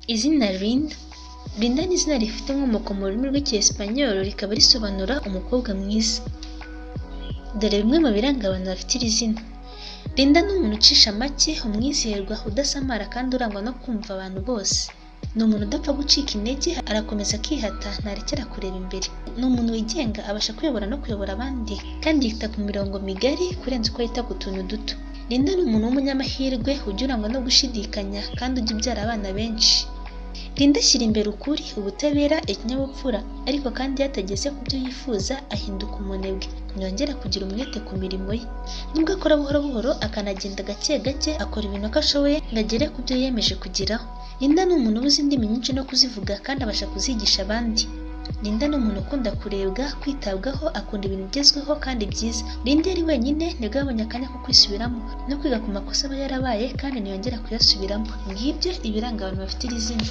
Izina Linda. Linda ni izina rifite inkomoko mu rurimi rw'Icyesipanyolo rikaba risobanura umukobwa mwiza. Dore bimwe mu biranga abantu bafite iri zina. Linda ni umuntu ucisha make, umwizerwa, udasamara kandi urangwa no kumva abantu bose. Ni umuntu udapfa gucika intege, arakomeza akihata, ntarekera kureba imbere. Ni umuntu wigenga, abasha kuyobora no kuyobora abandi, kandi yita ku mirongo migari kurenza uko yita ku tuntu duto. Linda ni umuntu w'umunyamahirwe, ujya urangwa no gushidikanya kandi ujya ubyara abana benshi. Linda ashyira imbere ukuri, ubutabera, ikinyabupfura, ariko kandi iyo atageze ku byo yifuza ahinduka umunebwe, ntiyongera kugira umwete ku mirimo ye. Nubwo akora buhoro buhoro, akanagenda gake gake, akora ibintu uko ashoboye ngo agere ku byo yiyemeje kugeraho. Linda ni umuntu uzi indimi nyinshi no kuzivuga kandi abasha kuzigisha abandi. Linda ni umuntu ukunda kurebwa, kwitabwaho, akunda ibintu bigezweho kandi byiza. Linda yari wenyine nibwo yabonye akanya ko kwisubiramo no kwiga ku makosa aba yarabaye kandi ntiyongera kuyasubiramo. Ngibyo ibiranga abantu bafite iri zina.